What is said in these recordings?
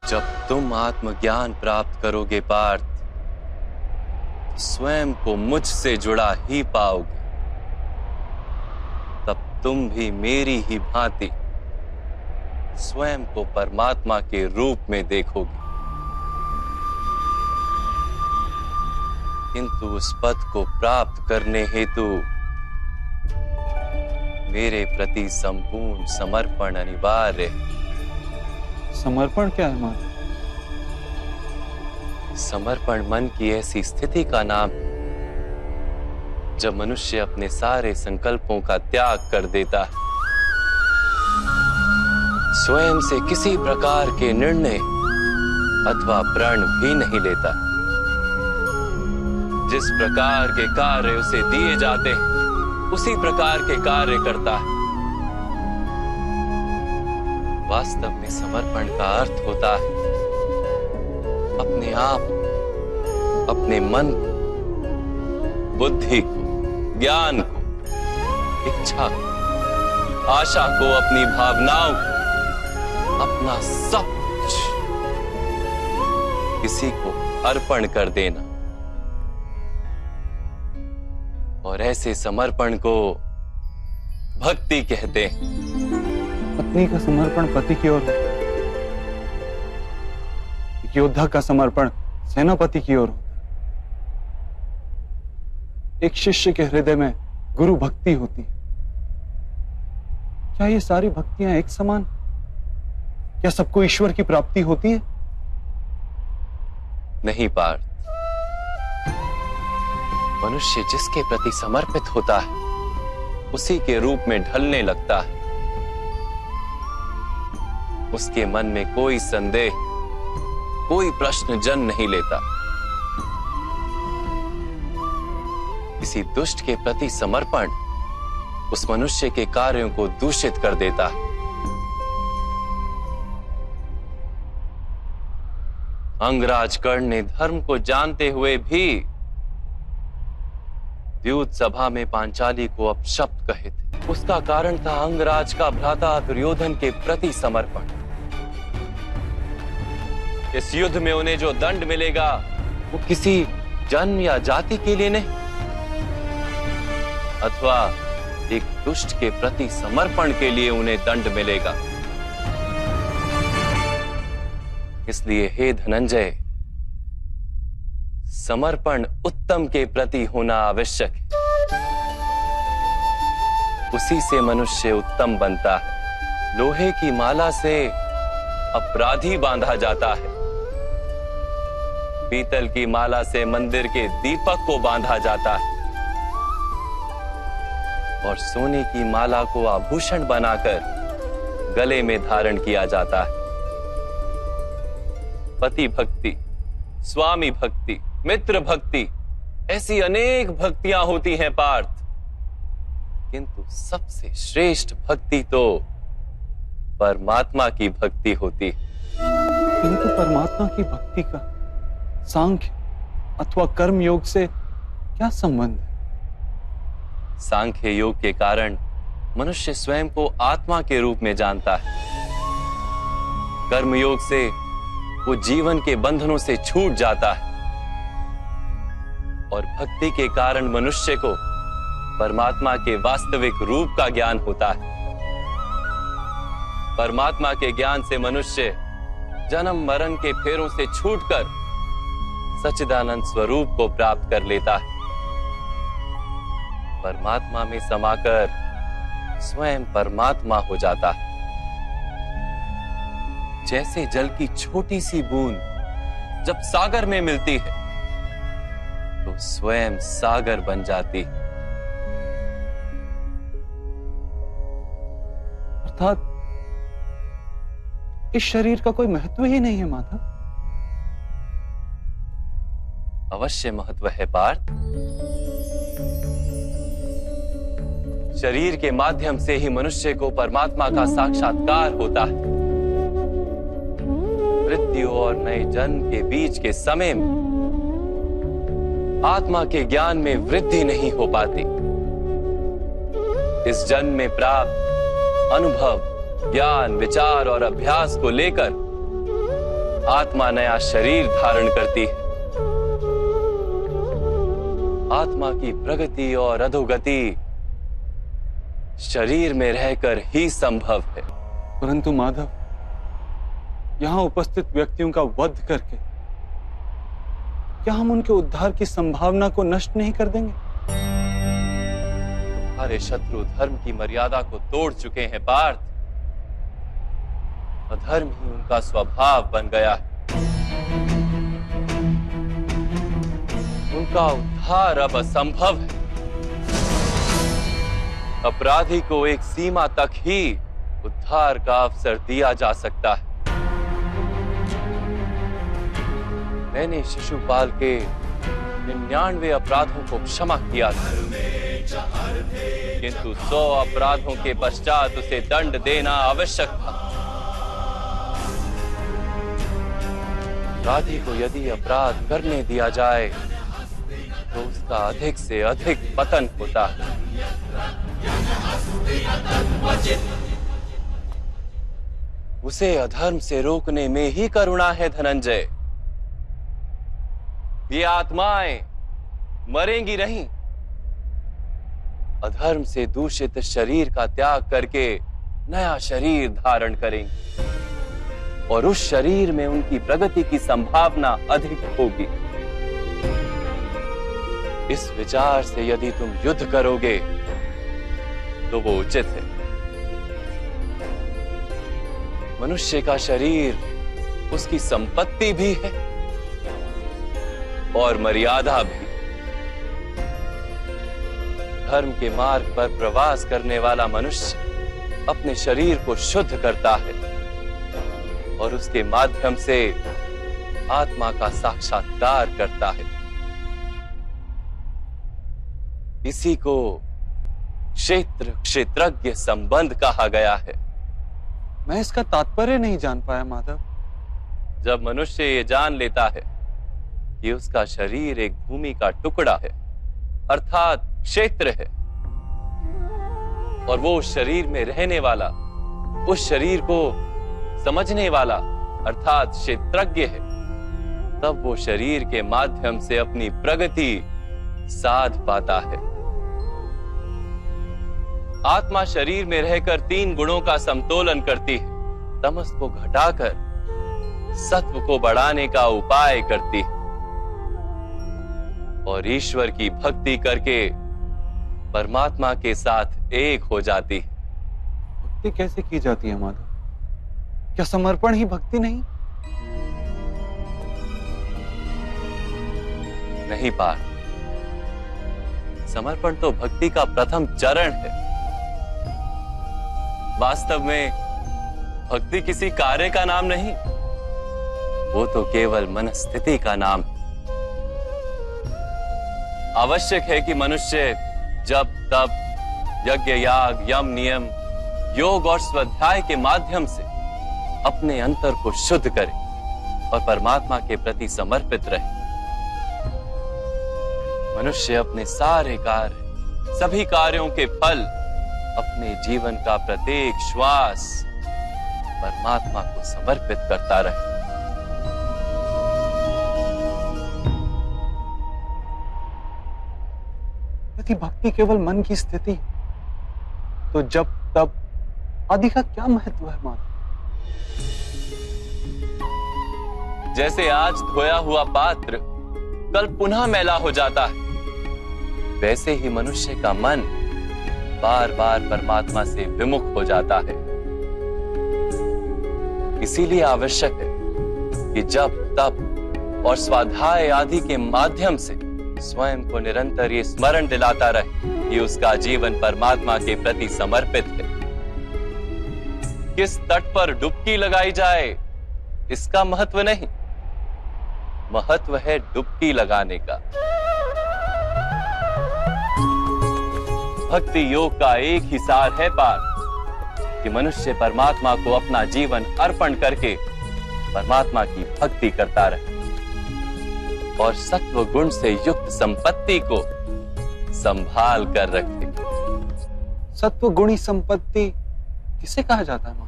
जब तुम आत्मज्ञान प्राप्त करोगे पार्थ, स्वयं को मुझसे जुड़ा ही पाओगे। तब तुम भी मेरी ही भांति स्वयं को परमात्मा के रूप में देखोगे। किंतु उस पद को प्राप्त करने हेतु मेरे प्रति संपूर्ण समर्पण अनिवार्य है। समर्पण क्या है माता? समर्पण मन की ऐसी स्थिति का नाम है जब मनुष्य अपने सारे संकल्पों का त्याग कर देता है, स्वयं से किसी प्रकार के निर्णय अथवा प्रण भी नहीं लेता। जिस प्रकार के कार्य उसे दिए जाते हैं उसी प्रकार के कार्य करता है। वास्तव में समर्पण का अर्थ होता है अपने आप, अपने मन को, बुद्धि को, ज्ञान को, इच्छा को, आशा को, अपनी भावनाओं को, अपना सब कुछ किसी को अर्पण कर देना। और ऐसे समर्पण को भक्ति कहते हैं। पत्नी का समर्पण पति की ओर, एक योद्धा का समर्पण सेनापति की ओर होता है। एक शिष्य के हृदय में गुरु भक्ति होती है। क्या ये सारी भक्तियां एक समान? क्या सबको ईश्वर की प्राप्ति होती है? नहीं पार्थ, मनुष्य जिसके प्रति समर्पित होता है उसी के रूप में ढलने लगता है। उसके मन में कोई संदेह, कोई प्रश्न जन्म नहीं लेता। किसी दुष्ट के प्रति समर्पण उस मनुष्य के कार्यों को दूषित कर देता है। अंगराज कर्ण ने धर्म को जानते हुए भी द्यूत सभा में पांचाली को अपशब्द कहे थे। उसका कारण था अंगराज का भ्राता दुर्योधन के प्रति समर्पण। इस युद्ध में उन्हें जो दंड मिलेगा वो किसी जन्म या जाति के लिए नहीं, अथवा एक दुष्ट के प्रति समर्पण के लिए उन्हें दंड मिलेगा। इसलिए हे धनंजय, समर्पण उत्तम के प्रति होना आवश्यक है। उसी से मनुष्य उत्तम बनता है। लोहे की माला से अपराधी बांधा जाता है, पीतल की माला से मंदिर के दीपक को बांधा जाता है, और सोने की माला को आभूषण बनाकर गले में धारण किया जाता है। पति भक्ति, स्वामी भक्ति, मित्र भक्ति, ऐसी अनेक भक्तियां होती हैं पार्थ, किंतु सबसे श्रेष्ठ भक्ति तो परमात्मा की भक्ति होती है। किंतु परमात्मा की भक्ति का सांख्य अथवा कर्म योग से क्या संबंध है? सांख्य योग के कारण मनुष्य स्वयं को आत्मा के रूप में जानता है। कर्म योग से वो जीवन के बंधनों से छूट जाता है, और भक्ति के कारण मनुष्य को परमात्मा के वास्तविक रूप का ज्ञान होता है। परमात्मा के ज्ञान से मनुष्य जन्म मरण के फेरों से छूटकर सच्चिदानंद स्वरूप को प्राप्त कर लेता है। परमात्मा में समाकर स्वयं परमात्मा हो जाता है। जैसे जल की छोटी सी बूंद जब सागर में मिलती है तो स्वयं सागर बन जाती है। अर्थात इस शरीर का कोई महत्व ही नहीं है माधव। अवश्य महत्व है पार्थ। शरीर के माध्यम से ही मनुष्य को परमात्मा का साक्षात्कार होता है। मृत्यु और नए जन्म के बीच के समय में आत्मा के ज्ञान में वृद्धि नहीं हो पाती। इस जन्म में प्राप्त अनुभव, ज्ञान, विचार और अभ्यास को लेकर आत्मा नया शरीर धारण करती है। आत्मा की प्रगति और अधोगति शरीर में रहकर ही संभव है। परंतु माधव, यहां उपस्थित व्यक्तियों का वध करके क्या हम उनके उद्धार की संभावना को नष्ट नहीं कर देंगे? तुम्हारे शत्रु धर्म की मर्यादा को तोड़ चुके हैं पार्थ। अधर्म ही उनका स्वभाव बन गया है। उनका उद्धार अब असंभव है। अपराधी को एक सीमा तक ही उद्धार का अवसर दिया जा सकता है। मैंने शिशुपाल के 99 अपराधों को क्षमा किया था, किंतु 100 अपराधों के पश्चात उसे दंड देना आवश्यक था। अपराधी को यदि अपराध करने दिया जाए तो उसका अधिक से अधिक पतन होता है। उसे अधर्म से रोकने में ही करुणा है धनंजय। ये आत्माएं मरेंगी नहीं। अधर्म से दूषित शरीर का त्याग करके नया शरीर धारण करेंगी और उस शरीर में उनकी प्रगति की संभावना अधिक होगी। इस विचार से यदि तुम युद्ध करोगे तो वो उचित है। मनुष्य का शरीर उसकी संपत्ति भी है और मर्यादा भी। धर्म के मार्ग पर प्रवास करने वाला मनुष्य अपने शरीर को शुद्ध करता है और उसके माध्यम से आत्मा का साक्षात्कार करता है। इसी को क्षेत्र क्षेत्रज्ञ संबंध कहा गया है। मैं इसका तात्पर्य नहीं जान पाया माधव। जब मनुष्य ये जान लेता है कि उसका शरीर एक भूमि का टुकड़ा है, अर्थात क्षेत्र है, और वो उस शरीर में रहने वाला, उस शरीर को समझने वाला अर्थात क्षेत्रज्ञ है, तब वो शरीर के माध्यम से अपनी प्रगति साध पाता है। आत्मा शरीर में रहकर 3 गुणों का समतोलन करती है। तमस को घटाकर सत्व को बढ़ाने का उपाय करती है और ईश्वर की भक्ति करके परमात्मा के साथ एक हो जाती है। भक्ति कैसे की जाती है माधव? क्या समर्पण ही भक्ति नहीं? नहीं पार्थ, समर्पण तो भक्ति का प्रथम चरण है। वास्तव में भक्ति किसी कार्य का नाम नहीं, वो तो केवल मनस्थिति का नाम है। आवश्यक है कि मनुष्य जब तब यज्ञ याग यम नियम योग और स्वाध्याय के माध्यम से अपने अंतर को शुद्ध करे और परमात्मा के प्रति समर्पित रहे। मनुष्य अपने सारे कार्य, सभी कार्यों के फल, अपने जीवन का प्रत्येक श्वास परमात्मा को समर्पित करता रहे। यदि भक्ति केवल मन की स्थिति तो जब तब आदि का क्या महत्व है माधव? जैसे आज धोया हुआ पात्र कल पुनः मैला हो जाता है, वैसे ही मनुष्य का मन बार बार परमात्मा से विमुख हो जाता है। इसीलिए आवश्यक है कि जब तप और स्वाध्याय आदि के माध्यम से स्वयं को निरंतर ये स्मरण दिलाता रहे कि उसका जीवन परमात्मा के प्रति समर्पित है। किस तट पर डुबकी लगाई जाए इसका महत्व नहीं, महत्व है डुबकी लगाने का। भक्ति योग का एक ही सार है पार्थ कि मनुष्य परमात्मा को अपना जीवन अर्पण करके परमात्मा की भक्ति करता रहे और सत्व गुण से युक्त संपत्ति को संभाल कर रखे। सत्व गुणी संपत्ति किसे कहा जाता है मां?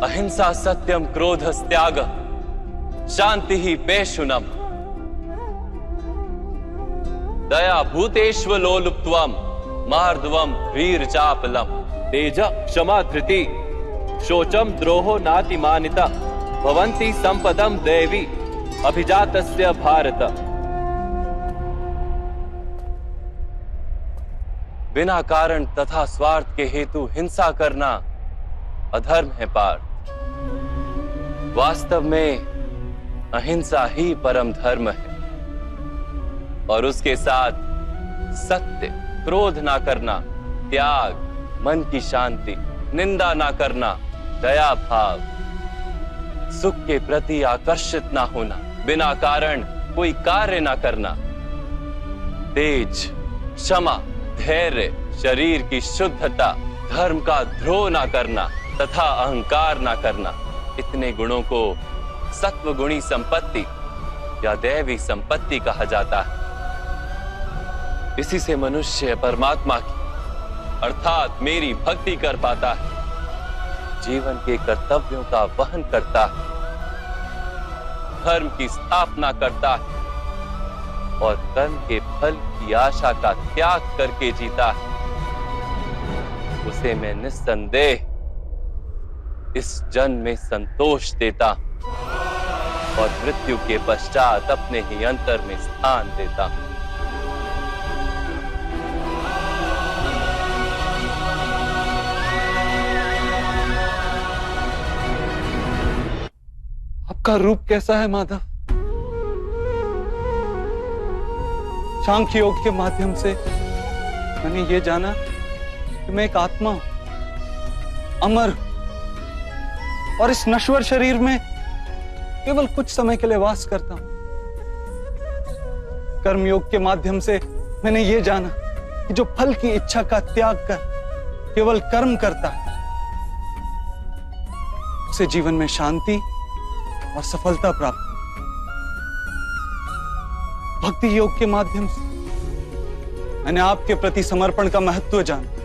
अहिंसा सत्यम क्रोध त्याग शांति ही पेशुनम दया भूतेष्व लोलुप्त्वम मार्दवम वीर चापलम तेज क्षमा धृति शोचम द्रोहो नातिमानिता भवन्ति संपदम देवी अभिजातस्य भारत। बिना कारण तथा स्वार्थ के हेतु हिंसा करना अधर्म है पार्थ। वास्तव में अहिंसा ही परम धर्म है और उसके साथ सत्य, क्रोध ना करना, त्याग, मन की शांति, निंदा ना करना, दया भाव, सुख के प्रति आकर्षित ना होना, बिना कारण कोई कार्य ना करना, तेज, क्षमा, धैर्य, शरीर की शुद्धता, धर्म का द्रोह ना करना तथा अहंकार ना करना, इतने गुणों को सत्व गुणी संपत्ति या दैवी संपत्ति कहा जाता है। इसी से मनुष्य परमात्मा की अर्थात मेरी भक्ति कर पाता है, जीवन के कर्तव्यों का वहन करता है, धर्म की स्थापना करता है और कर्म के फल की आशा का त्याग करके जीता है, उसे मैं निस्संदेह इस जन्म में संतोष देता और मृत्यु के पश्चात अपने ही अंतर में स्थान देता हूं। आपका रूप कैसा है माधव? सांख्य योग के माध्यम से मैंने ये जाना कि मैं एक आत्मा हूं, अमर, और इस नश्वर शरीर में केवल कुछ समय के लिए वास करता हूं। कर्मयोग के माध्यम से मैंने ये जाना कि जो फल की इच्छा का त्याग कर केवल कर्म करता है, उसे जीवन में शांति और सफलता प्राप्त होती है। भक्ति योग के माध्यम से मैंने आपके प्रति समर्पण का महत्व जाना